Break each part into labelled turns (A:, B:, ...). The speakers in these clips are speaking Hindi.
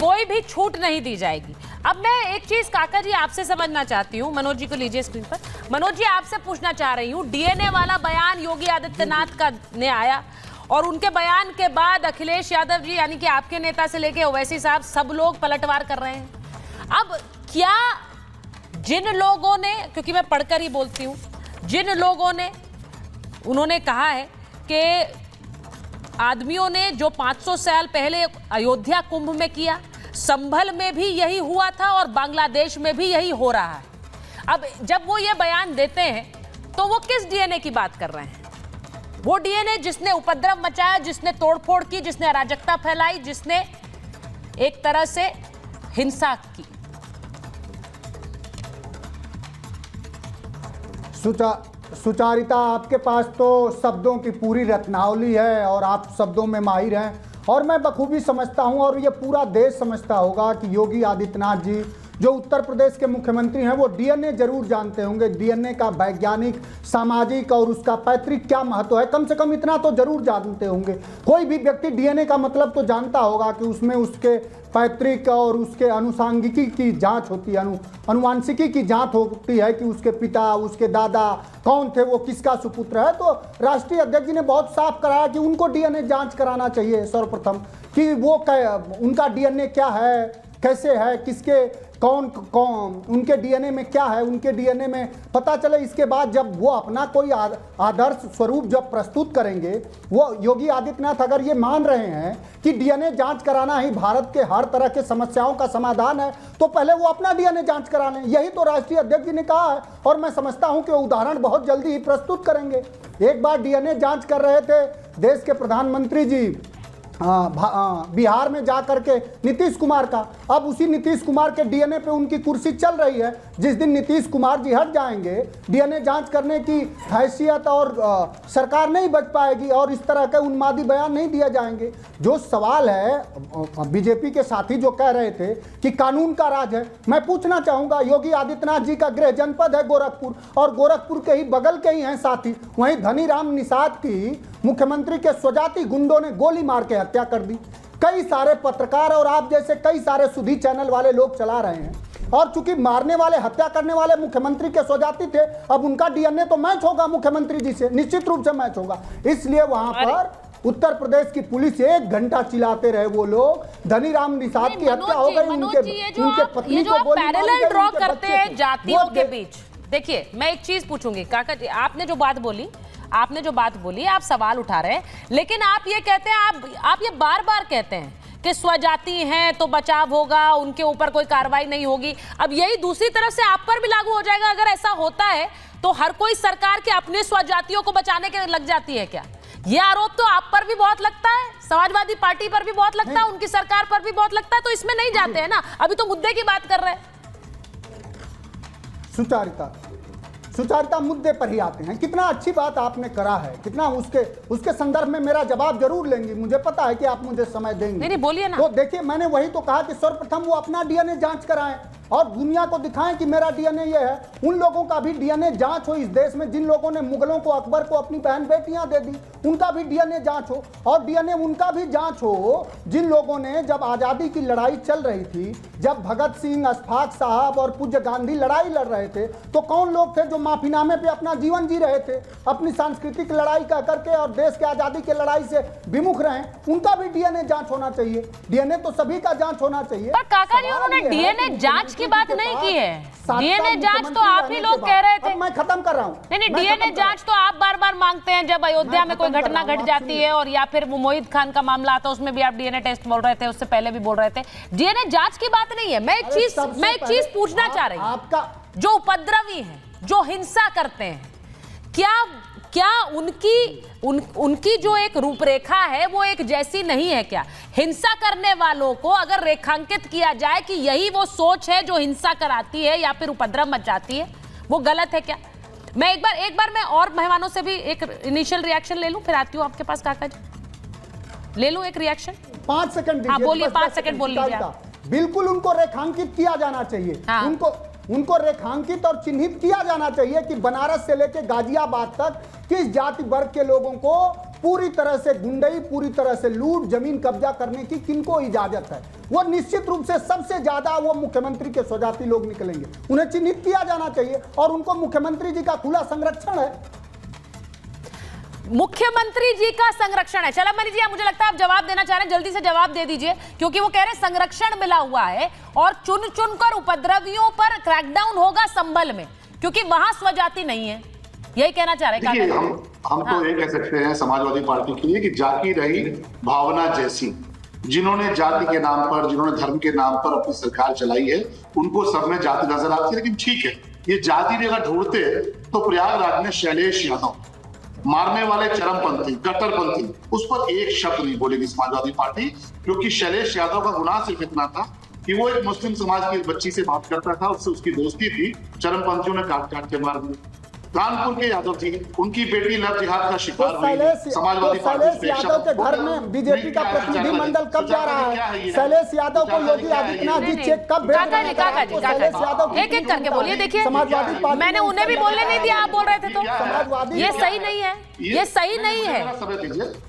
A: कोई भी छूट नहीं दी जाएगी। अब मैं एक चीज काका जी आपसे समझना चाहती हूँ, मनोज जी को लीजिए स्क्रीन पर। मनोज जी आपसे पूछना चाह रही हूँ, डीएनए वाला बयान योगी आदित्यनाथ का ने आया और उनके बयान के बाद अखिलेश यादव जी यानी कि आपके नेता से लेके ओवैसी साहब सब लोग पलटवार कर रहे हैं। अब क्या जिन लोगों ने, क्योंकि मैं पढ़कर ही बोलती हूँ, जिन लोगों ने उन्होंने कहा है कि आदमियों ने जो 500 साल पहले अयोध्या कुंभ में किया, संभल में भी यही हुआ था और बांग्लादेश में भी यही हो रहा है। अब जब वो ये बयान देते हैं तो वो किस डीएनए की बात कर रहे हैं? वो डीएनए जिसने उपद्रव मचाया, जिसने तोड़फोड़ की, जिसने अराजकता फैलाई, जिसने एक तरह से हिंसा की।
B: सुचारिता, आपके पास तो शब्दों की पूरी रत्नावली है और आप शब्दों में माहिर हैं और मैं बखूबी समझता हूं और ये पूरा देश समझता होगा कि योगी आदित्यनाथ जी जो उत्तर प्रदेश के मुख्यमंत्री हैं वो डीएनए जरूर जानते होंगे, डीएनए का वैज्ञानिक, सामाजिक और उसका पैतृक क्या महत्व है, कम से कम इतना तो जरूर जानते होंगे। कोई भी व्यक्ति डीएनए का मतलब तो जानता होगा कि उसमें उसके पैतृक और उसके अनुसांगिकी की जांच होती है, अनुवांशिकी की जांच होती है कि उसके पिता, उसके दादा कौन थे, वो किसका सुपुत्र है। तो राष्ट्रीय अध्यक्ष जी ने बहुत साफ कराया कि उनको डीएनए जांच कराना चाहिए सर्वप्रथम, कि वो उनका डीएनए क्या है, कैसे है, किसके कौन उनके डीएनए में क्या है, उनके डीएनए में पता चले। इसके बाद जब वो अपना कोई आदर्श स्वरूप जब प्रस्तुत करेंगे, वो योगी आदित्यनाथ अगर ये मान रहे हैं कि डीएनए जांच कराना ही भारत के हर तरह के समस्याओं का समाधान है, तो पहले वो अपना डीएनए जांच करा लें। यही तो राष्ट्रीय अध्यक्ष जी ने कहा है और मैं समझता हूं कि उदाहरण बहुत जल्दी ही प्रस्तुत करेंगे। एक बार डीएनए जांच कर रहे थे देश के प्रधानमंत्री जी बिहार में जा करके नीतीश कुमार का, अब उसी नीतीश कुमार के डीएनए पे उनकी कुर्सी चल रही है। जिस दिन नीतीश कुमार जी हट जाएंगे, डीएनए जांच करने की हैसियत और सरकार नहीं बच पाएगी और इस तरह के उन्मादी बयान नहीं दिए जाएंगे। जो सवाल है बीजेपी के साथी जो कह रहे थे कि कानून का राज है, मैं पूछना चाहूँगा, योगी आदित्यनाथ जी का गृह जनपद है गोरखपुर और गोरखपुर के ही बगल के ही हैं साथी, वहीं धनीराम निषाद की मुख्यमंत्री के स्वजाति गुंडों ने गोली मार के हत्या कर दी। कई सारे पत्रकार और आप जैसे कई सारे सुधी चैनल वाले लोग चला रहे हैं और चूंकि मारने वाले, हत्या करने वाले मुख्यमंत्री के स्वजाति थे, अब उनका डीएनए तो मैच होगा मुख्यमंत्री जी से, निश्चित रूप से मैच होगा। इसलिए वहां पर उत्तर प्रदेश की पुलिस 1 घंटा चिल्लाते रहे वो लोग, धनीराम निषाद की हत्या हो गई, उनके पत्नी को गोली मारी गई,
A: ड्रॉ करते हैं जातियों के बीच। देखिए मैं एक चीज पूछूंगी काका जी, आपने जो बात बोली, आप सवाल उठा रहे हैं, लेकिन आप ये कहते हैं, आप ये बार बार कहते हैं कि स्वजाति हैं तो बचाव होगा, उनके ऊपर कोई कार्रवाई नहीं होगी। अब यही दूसरी तरफ से आप पर भी लागू हो जाएगा। अगर ऐसा होता है तो हर कोई सरकार के अपने स्वजातियों को बचाने के लग जाती है क्या? ये आरोप तो आप पर भी बहुत लगता है, समाजवादी पार्टी पर भी बहुत लगता है, उनकी सरकार पर भी बहुत लगता है, तो इसमें नहीं जाते हैं ना। अभी तो मुद्दे की बात कर रहे हैं।
B: सुचारिता मुद्दे पर ही आते हैं। कितना अच्छी बात आपने करा है, कितना उसके संदर्भ में मेरा जवाब जरूर लेंगी, मुझे पता है कि आप मुझे समय देंगे।
A: नहीं बोलिए ना।
B: तो देखिए, मैंने वही तो कहा कि सर्वप्रथम वो अपना डीएनए जांच कराएं और दुनिया को दिखाएं कि मेरा डीएनए ये है। उन लोगों का भी डीएनए जांच हो इस देश में जिन लोगों ने मुगलों को, अकबर को अपनी बहन बेटियां दे दी, उनका भी डीएनए जांच हो और डीएनए उनका भी जांच हो जिन लोगों ने, जब आज़ादी की लड़ाई चल रही थी, जब भगत सिंह, अशफाक साहब और पूज्य गांधी लड़ाई लड़ रहे थे, तो कौन लोग थे जो माफीनामे पे अपना जीवन जी रहे थे, अपनी सांस्कृतिक लड़ाई का करके और देश के आज़ादी की लड़ाई से विमुख रहे, उनका भी डीएनए जांच होना चाहिए। डीएनए तो सभी का जांच होना चाहिए।
A: पर काका जी, उन्होंने डीएनए जांच की बात नहीं की है। डीएनए जांच तो आप ही लोग कह रहे थे।
B: मैं खत्म कर रहा हूं।
A: नहीं, डीएनए जांच तो आप बार बार मांगते हैं जब अयोध्या में कोई घटना घट जाती है, और या फिर वो मोहित खान का मामला आता है, उसमें भी आप डीएनए टेस्ट बोल रहे थे, उससे पहले भी बोल रहे थे। डीएनए जांच की बात नहीं है। मैं एक चीज पूछना चाह रही हूं, जो उपद्रवी हैं, जो हिंसा करते हैं, क्या उनकी जो एक रूपरेखा है वो एक जैसी नहीं है क्या? हिंसा करने वालों को अगर रेखांकित किया जाए कि यही वो सोच है जो हिंसा कराती है या फिर उपद्रव मचाती है, वो गलत है क्या? मैं एक बार मैं और मेहमानों से भी एक इनिशियल रिएक्शन ले लूं, फिर आती हूं आपके पास काका जी। ले लूं एक रिएक्शन?
B: 5 सेकंड दीजिए।
A: हाँ बोलिए, 5 सेकंड बोल लीजिए आप।
B: बिल्कुल उनको रेखांकित किया जाना चाहिए।
A: हाँ।
B: उनको रेखांकित और चिन्हित किया जाना चाहिए कि बनारस से लेकर गाजियाबाद तक किस जाति वर्ग के लोगों को पूरी तरह से गुंडई, पूरी तरह से लूट, जमीन कब्जा करने की किनको इजाजत है? वो निश्चित रूप से सबसे ज्यादा वो मुख्यमंत्री के स्वजाती लोग निकलेंगे। उन्हें चिन्हित किया जाना चाहिए और उनको मुख्यमंत्री जी का खुला संरक्षण है।
A: मुख्यमंत्री जी का संरक्षण है। चलो मनी जी, मुझे लगता है आप जवाब देना चाह रहे हैं, जल्दी से जवाब दे दीजिए, क्योंकि वो कह रहे हैं संरक्षण मिला हुआ है और चुन चुनकर उपद्रवियों पर क्रैकडाउन होगा संभल में, क्योंकि वहां स्वजाति नहीं है। यही कहना चाह रहे
C: देखिए,
A: हैं।
C: हम तो ये कह सकते हैं समाजवादी पार्टी के लिए कि जाति रही भावना जैसी, जिन्होंने जाति के नाम पर, जिन्होंने धर्म के नाम पर अपनी सरकार चलाई है, उनको सब में जाति नजर आती है। लेकिन ठीक है, ये जाति भी अगर ढूंढते तो प्रयागराज में शैलेश यादव, मारने वाले चरमपंथी, कट्टरपंथी, उस पर एक शब्द नहीं बोलेगी समाजवादी पार्टी, क्योंकि शैलेश यादव का गुनाह सिर्फ इतना था कि वो एक मुस्लिम समाज की बच्ची से बात करता था, उससे उसकी दोस्ती थी, चरमपंथियों ने काट काट के मार दिया। कानपुर के यादव जी, उनकी बेटी लव जिहाद का शिकार हुई। समाजवादी
B: शैलेश यादव के घर में बीजेपी का प्रतिनिधिमंडल कब जा रहा है? शैलेश यादव को योगी आदित्यनाथ जी चेक कब भेज रहे हैं? शैलेश यादव
A: एक एक करके बोलिए। देखिए,
B: समाजवादी पार्टी,
A: मैंने उन्हें भी बोलने नहीं दिया, आप बोल रहे थे तो
B: समाजवादी,
A: ये सही नहीं है, ये सही नहीं है।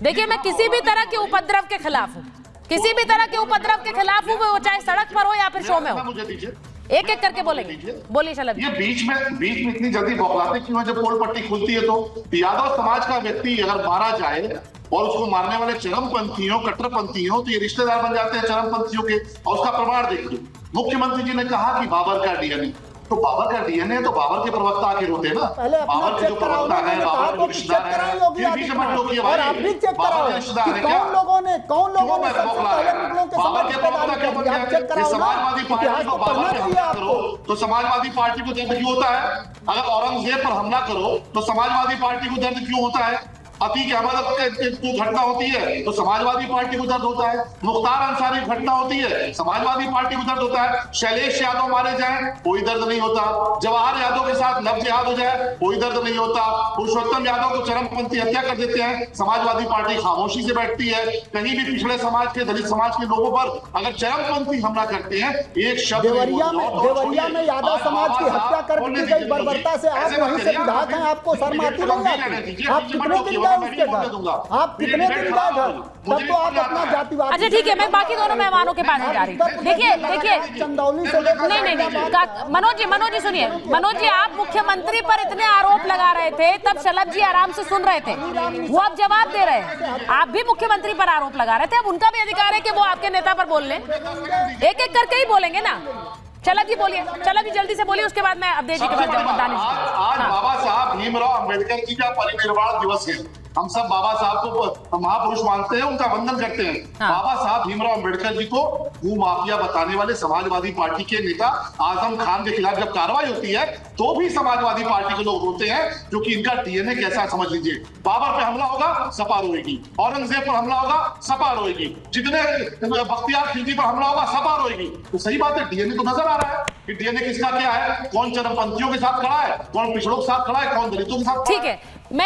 A: देखिए, मैं किसी भी तरह के उपद्रव के खिलाफ हूँ, किसी भी तरह के उपद्रव के खिलाफ हूँ, वो चाहे सड़क पर हो या फिर शो में हो।
C: मुझे दीजिए,
A: एक एक करके बोलेंगे, बोलिए शलभ।
C: ये बीच में इतनी जल्दी बौखलाते क्यों है? जब पोल पट्टी खुलती है तो यादव समाज का व्यक्ति अगर मारा जाए और उसको मारने वाले चरमपंथियों, कट्टरपंथियों, तो ये रिश्तेदार बन जाते हैं चरमपंथियों के। और उसका प्रमाण देखिए, मुख्यमंत्री जी ने कहा कि बाबर का डीएनए, तो बाबर का डीएनए तो बाबर के प्रवक्ता आके होते हैं ना, बाबर के जो प्रवक्ता है, बाबर के रिश्तेदार है, फिर बीच में लोग ये
B: और आप भी चेक कराओ कि कौन लोगों ने सबसे पहले मुगलों के समय रिश्तेदारी की। आप चेक कराओ,
C: समाजवादी पार्टी को
B: पढ़ना चाहिए आपको।
C: तो समाजवादी पार्टी को दर्द क्यों होता है? अगर औरंगजेब पर हमला करो तो समाजवादी पार्टी को दर्द क्यों होता है? अतीक अहमद की घटना होती है तो समाजवादी पार्टी को दर्द होता है। मुख्तार अंसारी घटना होती है, समाजवादी पार्टी को दर्द होता है। शैलेश यादव मारे जाए, कोई दर्द नहीं होता। जवाहर यादव के साथ लव जिहाद हो जाए, कोई दर्द नहीं होता। पुरुषोत्तम यादव को चरमपंथी हत्या कर देते हैं, समाजवादी पार्टी खामोशी से बैठती है। कहीं भी पिछड़े समाज के, दलित समाज के लोगों पर अगर चरमपंथी हमला करते हैं, एक शब्द
B: देवरिया में यादव समाज की हत्या कर दी गई बर्बरता से आप वहीं से विधायक हैं, आपको शर्म आती नहीं आती? आप कितने दिन उसके घर, आप कितने दिन गए घर? तब तो आप अपना जातिवाद।
A: अच्छा ठीक है, मैं बाकी दोनों मेहमानों के पास जा रही हूँ। देखिए
B: चंदौली से
A: नहीं, मनोज जी सुनिए। मनोज जी, आप मुख्यमंत्री पर इतने आरोप लगा रहे थे, तब शलभ जी आराम से सुन रहे थे, वो अब जवाब दे रहे हैं। आप भी मुख्यमंत्री पर आरोप लगा रहे थे, अब उनका भी अधिकार है कि वो आपके नेता पर बोल लें। एक एक करके ही बोलेंगे ना। चलब जी बोलिए, चलब जी जल्दी से बोलिए, उसके बाद मैं अपडेट के बाद
C: आज बाबा साहब भीमराव अंबेडकर जी का परिनिर्वाण दिवस है। हम सब बाबा साहब को महापुरुष मानते हैं, उनका वंदन करते हैं। बाबा साहब भीमराव अंबेडकर जी को भू माफिया बताने वाले समाजवादी पार्टी के नेता आजम खान के खिलाफ जब कार्रवाई होती है तो भी समाजवादी पार्टी के लोग रोते हैं, क्योंकि इनका डीएनए कैसा समझ लीजिए। बाबर पे हमला होगा, सपा रोएगी। औरंगजेब पर हमला होगा, सपा रोएगी। जितने बख्तियार खिलजी पर हमला होगा, सपा रोएगी। तो सही बात है, डीएनए तो नजर आ रहा है कि डीएनए किसका क्या है, कौन चरमपंथियों के साथ खड़ा है, कौन पिछड़ों के साथ खड़ा है, कौन दलितों के साथ।
A: ठीक है, मैं